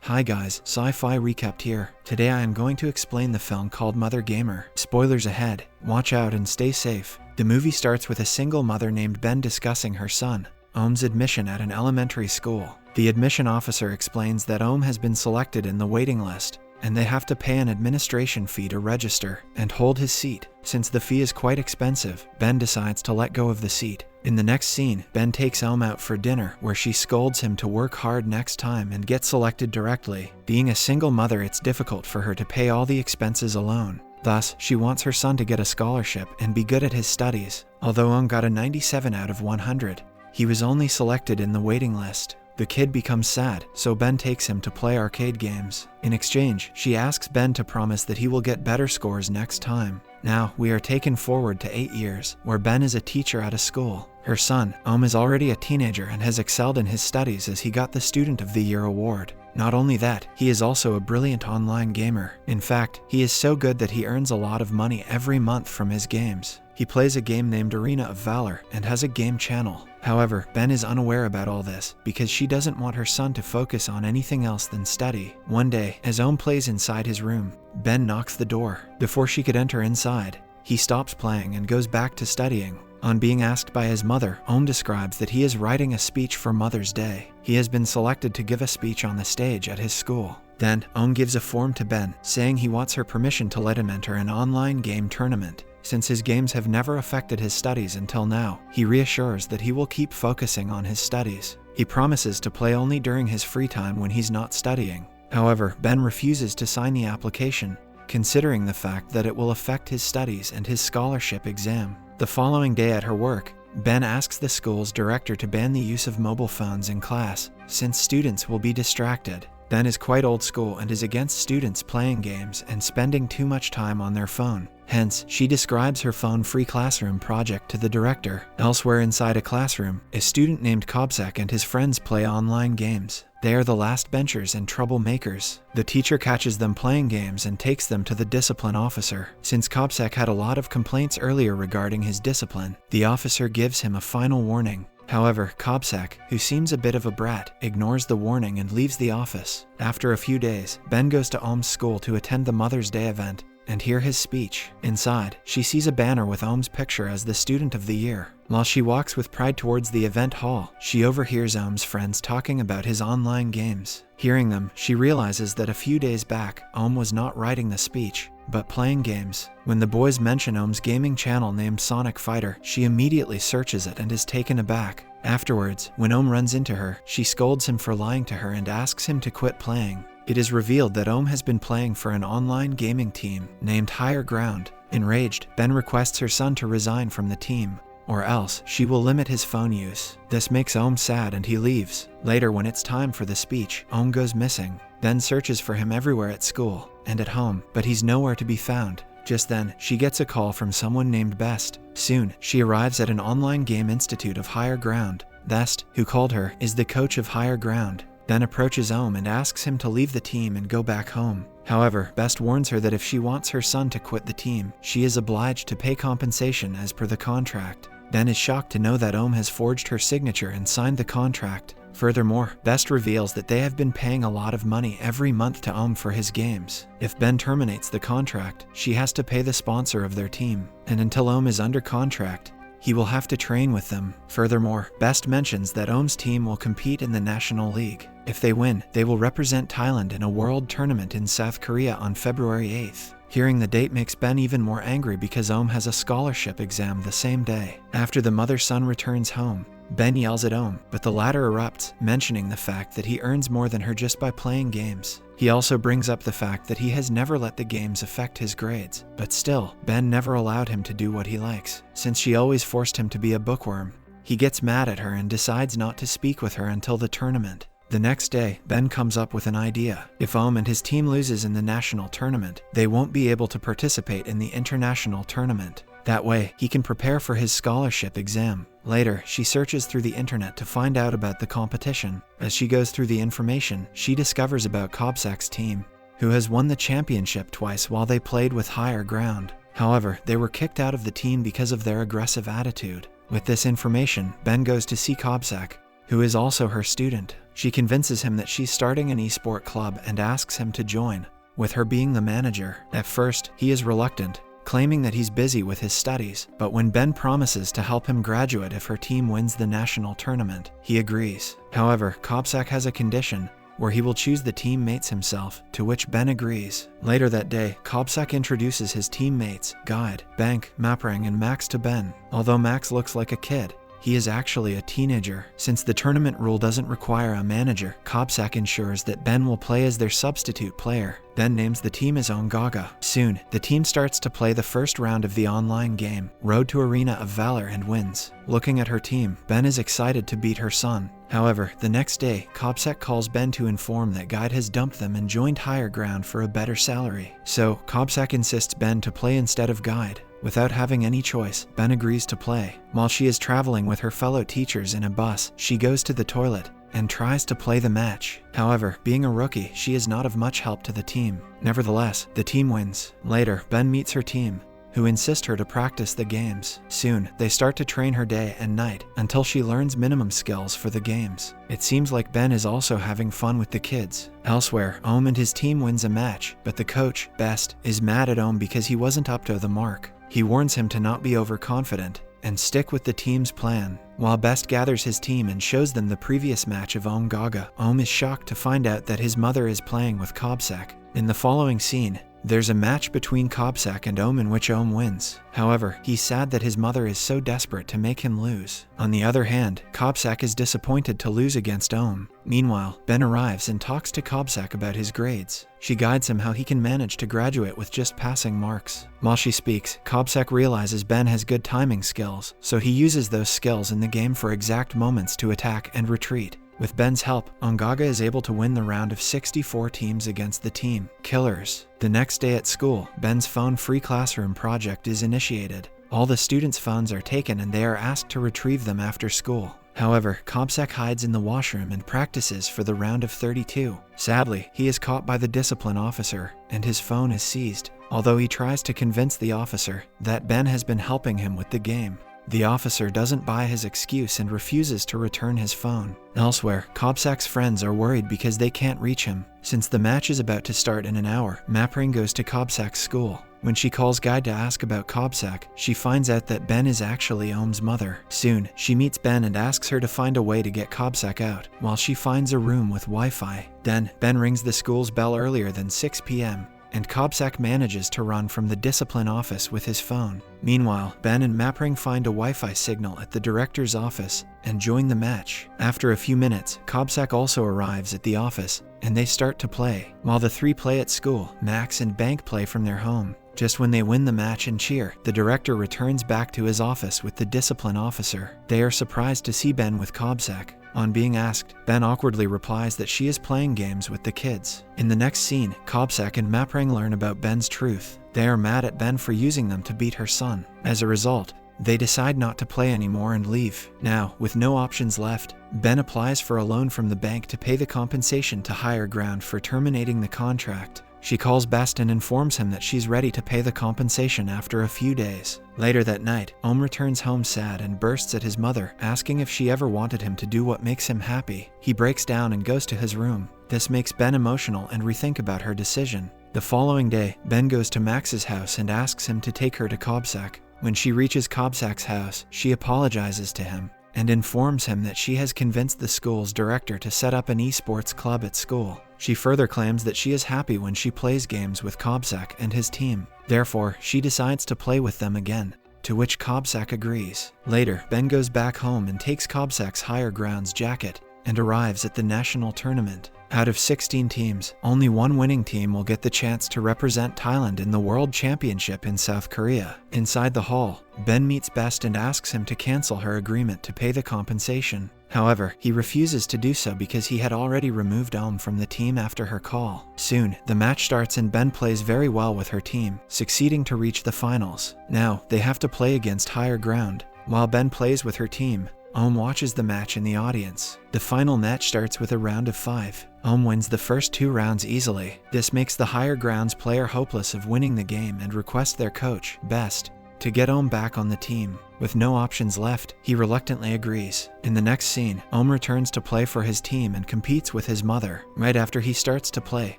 Hi guys, Sci-Fi Recapped here. Today I am going to explain the film called Mother Gamer. Spoilers ahead. Watch out and stay safe. The movie starts with a single mother named Ben discussing her son, Ohm's admission at an elementary school. The admission officer explains that Ohm has been selected in the waiting list, and they have to pay an administration fee to register and hold his seat. Since the fee is quite expensive, Ben decides to let go of the seat. In the next scene, Ben takes Ohm out for dinner, where she scolds him to work hard next time and get selected directly. Being a single mother, it's difficult for her to pay all the expenses alone. Thus, she wants her son to get a scholarship and be good at his studies. Although Ohm got a 97 out of 100, he was only selected in the waiting list. The kid becomes sad, so Ben takes him to play arcade games. In exchange, she asks Ben to promise that he will get better scores next time. Now, we are taken forward to 8 years, where Ben is a teacher at a school. Her son, Ohm, is already a teenager and has excelled in his studies as he got the Student of the Year award. Not only that, he is also a brilliant online gamer. In fact, he is so good that he earns a lot of money every month from his games. He plays a game named Arena of Valor and has a game channel. However, Ben is unaware about all this because she doesn't want her son to focus on anything else than study. One day, as Ohm plays inside his room, Ben knocks the door. Before she could enter inside, he stops playing and goes back to studying. On being asked by his mother, Ohm describes that he is writing a speech for Mother's Day. He has been selected to give a speech on the stage at his school. Then, Ohm gives a form to Ben, saying he wants her permission to let him enter an online game tournament. Since his games have never affected his studies until now, he reassures that he will keep focusing on his studies. He promises to play only during his free time when he's not studying. However, Ben refuses to sign the application, considering the fact that it will affect his studies and his scholarship exam. The following day at her work, Ben asks the school's director to ban the use of mobile phones in class, since students will be distracted. Ben is quite old school and is against students playing games and spending too much time on their phone. Hence, she describes her phone-free classroom project to the director. Elsewhere inside a classroom, a student named Kobsak and his friends play online games. They are the last benchers and troublemakers. The teacher catches them playing games and takes them to the discipline officer. Since Kobsak had a lot of complaints earlier regarding his discipline, the officer gives him a final warning. However, Kobsak, who seems a bit of a brat, ignores the warning and leaves the office. After a few days, Ben goes to Ohm's school to attend the Mother's Day event and hear his speech. Inside, she sees a banner with Ohm's picture as the Student of the Year. While she walks with pride towards the event hall, she overhears Ohm's friends talking about his online games. Hearing them, she realizes that a few days back, Ohm was not writing the speech, but playing games. When the boys mention Ohm's gaming channel named Sonic Fighter, she immediately searches it and is taken aback. Afterwards, when Ohm runs into her, she scolds him for lying to her and asks him to quit playing. It is revealed that Ohm has been playing for an online gaming team named Higher Ground. Enraged, Ben requests her son to resign from the team, or else she will limit his phone use. This makes Ohm sad and he leaves. Later, when it's time for the speech, Ohm goes missing. Ben searches for him everywhere at school and at home, but he's nowhere to be found. Just then, she gets a call from someone named Best. Soon, she arrives at an online game institute of Higher Ground. Best, who called her, is the coach of Higher Ground. Ben approaches Ohm and asks him to leave the team and go back home. However, Best warns her that if she wants her son to quit the team, she is obliged to pay compensation as per the contract. Ben is shocked to know that Ohm has forged her signature and signed the contract. Furthermore, Best reveals that they have been paying a lot of money every month to Ohm for his games. If Ben terminates the contract, she has to pay the sponsor of their team, and until Ohm is under contract, he will have to train with them. Furthermore, Best mentions that Ohm's team will compete in the National League. If they win, they will represent Thailand in a world tournament in South Korea on February 8th. Hearing the date makes Ben even more angry because Ohm has a scholarship exam the same day. After the mother-son returns home, Ben yells at Ohm, but the latter erupts, mentioning the fact that he earns more than her just by playing games. He also brings up the fact that he has never let the games affect his grades, but still, Ben never allowed him to do what he likes, since she always forced him to be a bookworm. He gets mad at her and decides not to speak with her until the tournament. The next day, Ben comes up with an idea. If Ohm and his team loses in the national tournament, they won't be able to participate in the international tournament. That way, he can prepare for his scholarship exam. Later, she searches through the internet to find out about the competition. As she goes through the information, she discovers about Kobsak's team, who has won the championship twice while they played with Higher Ground. However, they were kicked out of the team because of their aggressive attitude. With this information, Ben goes to see Kobsak, who is also her student. She convinces him that she's starting an esport club and asks him to join, with her being the manager. At first, he is reluctant, claiming that he's busy with his studies, but when Ben promises to help him graduate if her team wins the national tournament, he agrees. However, Kobsak has a condition where he will choose the teammates himself, to which Ben agrees. Later that day, Kobsak introduces his teammates, Guide, Bank, Maprang, and Max to Ben. Although Max looks like a kid, he is actually a teenager. Since the tournament rule doesn't require a manager, Kobsak ensures that Ben will play as their substitute player, then names the team as Ongaga. Soon, the team starts to play the first round of the online game, Road to Arena of Valor, and wins. Looking at her team, Ben is excited to beat her son. However, the next day, Kobsak calls Ben to inform that Guide has dumped them and joined Higher Ground for a better salary. So, Kobsak insists Ben to play instead of Guide. Without having any choice, Ben agrees to play. While she is traveling with her fellow teachers in a bus, she goes to the toilet and tries to play the match. However, being a rookie, she is not of much help to the team. Nevertheless, the team wins. Later, Ben meets her team, who insist her to practice the games. Soon, they start to train her day and night until she learns minimum skills for the games. It seems like Ben is also having fun with the kids. Elsewhere, Ohm and his team wins a match, but the coach, Best, is mad at Ohm because he wasn't up to the mark. He warns him to not be overconfident and stick with the team's plan. While Best gathers his team and shows them the previous match of Ongaga, Ohm is shocked to find out that his mother is playing with Kobsak. In the following scene, there's a match between Kobsak and Ohm in which Ohm wins. However, he's sad that his mother is so desperate to make him lose. On the other hand, Kobsak is disappointed to lose against Ohm. Meanwhile, Ben arrives and talks to Kobsak about his grades. She guides him how he can manage to graduate with just passing marks. While she speaks, Kobsak realizes Ben has good timing skills, so he uses those skills in the game for exact moments to attack and retreat. With Ben's help, Ongaga is able to win the round of 64 teams against the team Killers. The next day at school, Ben's phone-free classroom project is initiated. All the students' phones are taken and they are asked to retrieve them after school. However, Kobsak hides in the washroom and practices for the round of 32. Sadly, he is caught by the discipline officer, and his phone is seized, although he tries to convince the officer that Ben has been helping him with the game. The officer doesn't buy his excuse and refuses to return his phone. Elsewhere, Kobsak's friends are worried because they can't reach him. Since the match is about to start in an hour, Mapring goes to Kobsak's school. When she calls Guide to ask about Kobsak, she finds out that Ben is actually Ohm's mother. Soon, she meets Ben and asks her to find a way to get Kobsak out, while she finds a room with Wi-Fi. Then, Ben rings the school's bell earlier than 6 p.m., and Kobsak manages to run from the discipline office with his phone. Meanwhile, Ben and Mapring find a Wi-Fi signal at the director's office and join the match. After a few minutes, Kobsak also arrives at the office, and they start to play. While the three play at school, Max and Bank play from their home. Just when they win the match and cheer, the director returns back to his office with the discipline officer. They are surprised to see Ben with Kobsak. On being asked, Ben awkwardly replies that she is playing games with the kids. In the next scene, Kobsak and Maprang learn about Ben's truth. They are mad at Ben for using them to beat her son. As a result, they decide not to play anymore and leave. Now, with no options left, Ben applies for a loan from the bank to pay the compensation to Higher Ground for terminating the contract. She calls Best and informs him that she's ready to pay the compensation after a few days. Later that night, Ohm returns home sad and bursts at his mother, asking if she ever wanted him to do what makes him happy. He breaks down and goes to his room. This makes Ben emotional and rethink about her decision. The following day, Ben goes to Max's house and asks him to take her to Kobsak. When she reaches Kobsak's house, she apologizes to him and informs him that she has convinced the school's director to set up an esports club at school. She further claims that she is happy when she plays games with Kobsak and his team. Therefore, she decides to play with them again, to which Kobsak agrees. Later, Ben goes back home and takes Kobsak's Higher Ground's jacket and arrives at the national tournament. Out of 16 teams, only one winning team will get the chance to represent Thailand in the World Championship in South Korea. Inside the hall, Ben meets Best and asks him to cancel her agreement to pay the compensation. However, he refuses to do so because he had already removed Ohm from the team after her call. Soon, the match starts and Ben plays very well with her team, succeeding to reach the finals. Now, they have to play against Higher Ground. While Ben plays with her team, Ohm watches the match in the audience. The final match starts with a round of 5. Ohm wins the first 2 rounds easily. This makes the Higher Ground's player hopeless of winning the game and requests their coach, Best, to get Ohm back on the team. With no options left, he reluctantly agrees. In the next scene, Ohm returns to play for his team and competes with his mother. Right after he starts to play,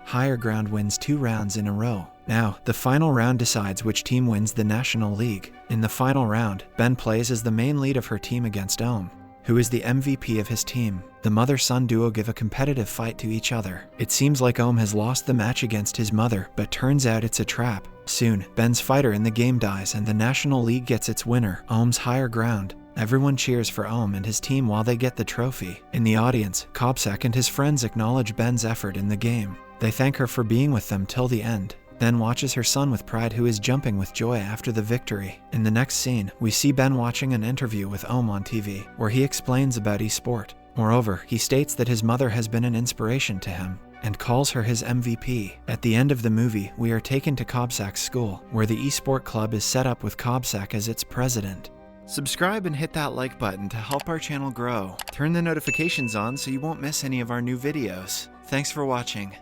Higher Ground wins 2 rounds in a row. Now, the final round decides which team wins the National League. In the final round, Ben plays as the main lead of her team against Ohm, who is the MVP of his team. The mother-son duo give a competitive fight to each other. It seems like Ohm has lost the match against his mother, but turns out it's a trap. Soon, Ben's fighter in the game dies and the National League gets its winner, Ohm's Higher Ground. Everyone cheers for Ohm and his team while they get the trophy. In the audience, Kobsak and his friends acknowledge Ben's effort in the game. They thank her for being with them till the end. Ben watches her son with pride, who is jumping with joy after the victory. In the next scene, we see Ben watching an interview with Ohm on TV, where he explains about esport. Moreover, he states that his mother has been an inspiration to him, and calls her his MVP. At the end of the movie, we are taken to Kobsak's school, where the esport club is set up with Kobsak as its president. Subscribe and hit that like button to help our channel grow. Turn the notifications on so you won't miss any of our new videos. Thanks for watching.